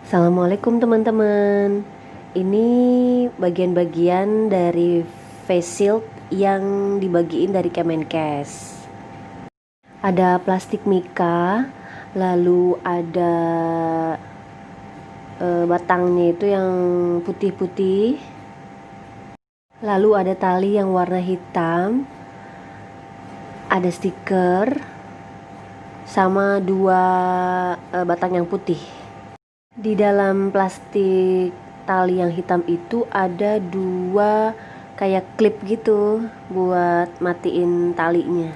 Assalamualaikum teman-teman. Ini bagian-bagian dari face shield yang dibagiin dari Kemenkes. Ada plastik mika, lalu ada batangnya itu yang putih-putih. Lalu ada tali yang warna hitam. Ada stiker sama dua batang yang putih. Di dalam plastik tali yang hitam itu ada dua kayak klip gitu buat matiin talinya.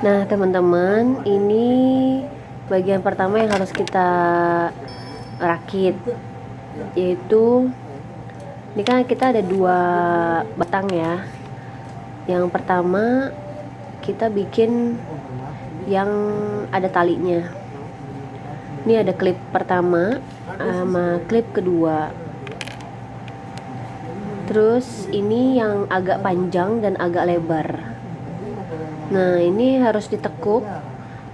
Nah teman-teman, ini bagian pertama yang harus kita rakit, yaitu ini kan kita ada dua batang ya. Yang pertama kita bikin yang ada talinya. Ini ada klip pertama sama klip kedua. Terus ini yang agak panjang dan agak lebar. Nah, ini harus ditekuk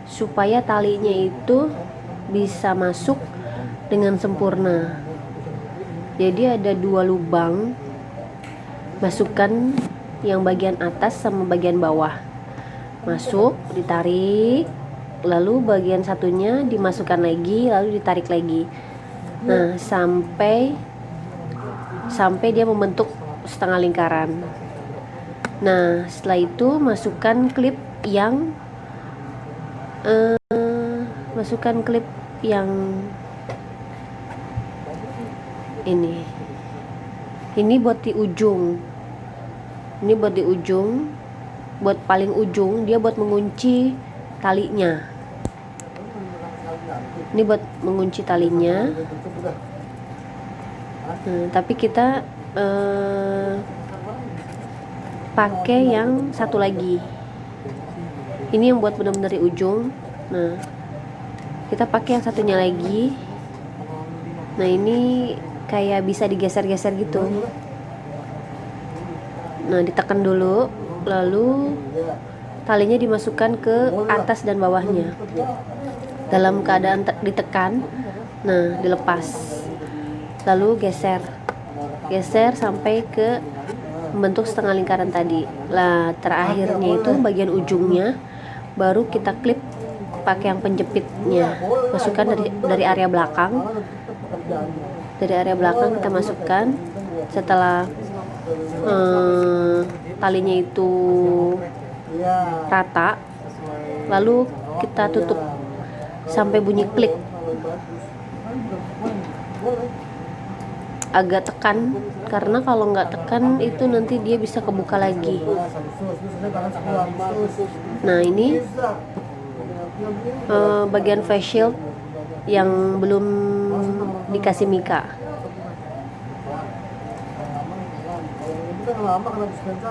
supaya talinya itu bisa masuk dengan sempurna. Jadi ada dua lubang. Masukkan yang bagian atas sama bagian bawah. Masuk, ditarik, lalu bagian satunya dimasukkan lagi, lalu ditarik lagi. Nah, sampai dia membentuk setengah lingkaran. Nah, setelah itu masukkan klip yang ini. Ini buat di ujung. Buat paling ujung, dia buat mengunci talinya. Ini buat mengunci talinya. Tapi kita pakai yang satu lagi. Ini yang buat benar-benar di ujung. Nah, kita pakai yang satunya lagi. Nah, ini kayak bisa digeser-geser gitu. Nah, ditekan dulu, lalu talinya dimasukkan ke atas dan bawahnya. Dalam keadaan ditekan, nah dilepas. Lalu geser sampai ke membentuk setengah lingkaran tadi. Lah, terakhirnya itu bagian ujungnya baru kita klip pakai yang penjepitnya. Masukkan dari area belakang. Dari area belakang kita masukkan. Setelah talinya itu rata, lalu kita tutup sampai bunyi klik. Agak tekan, karena kalau nggak tekan itu nanti dia bisa kebuka lagi. Nah, ini bagian face shield yang belum dikasih mika.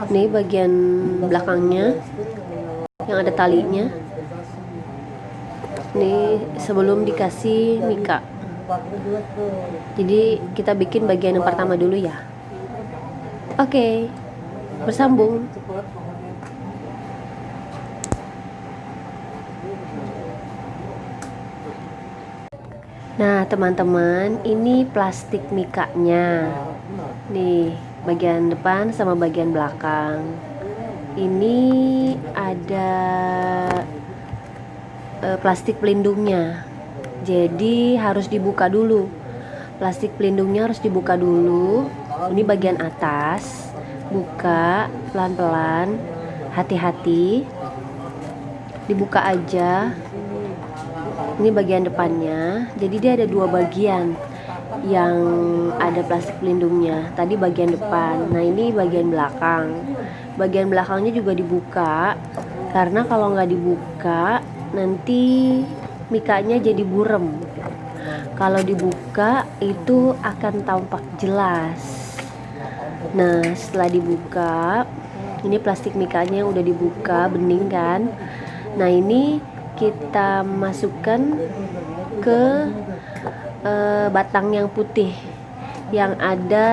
Ini bagian belakangnya yang ada talinya. Ini sebelum dikasih mika. Jadi kita bikin bagian yang pertama dulu ya. Oke, bersambung. Nah teman-teman, ini plastik mikanya. Nih, bagian depan sama bagian belakang. Ini ada plastik pelindungnya. Jadi harus dibuka dulu. Plastik pelindungnya harus dibuka dulu. Ini bagian atas. Buka pelan-pelan, hati-hati. Dibuka aja. Ini bagian depannya. Jadi dia ada dua bagian yang ada plastik pelindungnya. Tadi bagian depan. Nah, ini bagian belakang. Bagian belakangnya juga dibuka. Karena kalau nggak dibuka, nanti mikanya jadi burem. Kalau dibuka itu akan tampak jelas. Nah, setelah dibuka, ini plastik mikanya udah dibuka, bening kan. Nah, ini kita masukkan ke batang yang putih yang ada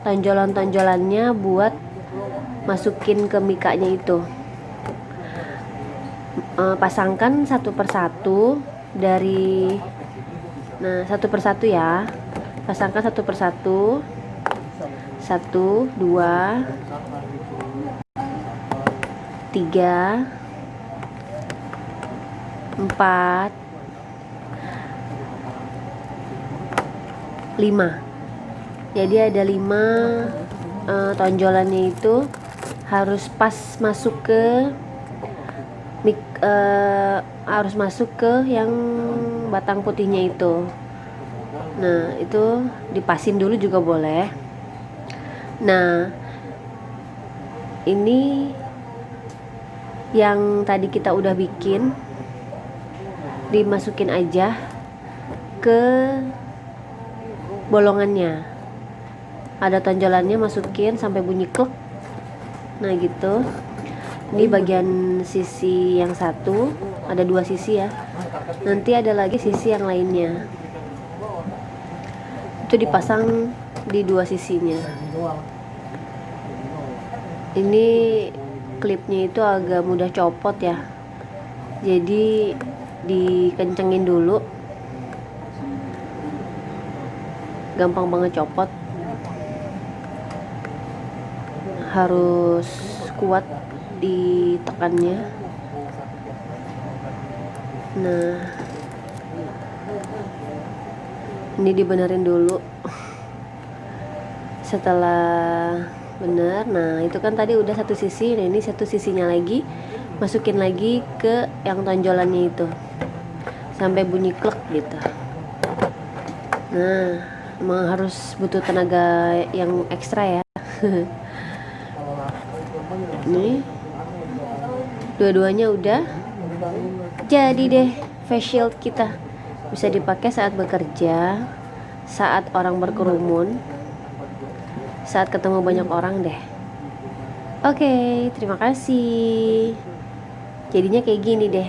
tonjolan-tonjolannya buat masukin ke mikanya itu. Pasangkan satu persatu dari Nah, satu persatu ya, pasangkan satu persatu. 1, 2, 3, 4, 5. Jadi ada 5 tonjolannya itu harus pas masuk ke harus masuk ke yang batang putihnya itu. Nah, itu dipasin dulu juga boleh. Nah, ini yang tadi kita udah bikin, dimasukin aja ke bolongannya. Ada tonjolannya, masukin sampai bunyi klek. Nah gitu. Ini bagian sisi yang satu, ada 2 sisi ya. Nanti ada lagi sisi yang lainnya. Itu dipasang di 2 sisinya. Ini klipnya itu agak mudah copot ya. Jadi dikencengin dulu. Gampang banget copot. Harus kuat ditekannya. Nah, ini dibenerin dulu. Setelah bener, nah itu kan tadi udah satu sisi. Nah, ini satu sisinya lagi, masukin lagi ke yang tonjolannya itu sampai bunyi klek gitu. Nah, emang harus butuh tenaga yang ekstra ya. Nih, dua-duanya udah jadi deh. Face shield kita bisa dipakai saat bekerja, saat orang berkerumun, saat ketemu banyak orang deh. Oke, terima kasih. Jadinya kayak gini deh.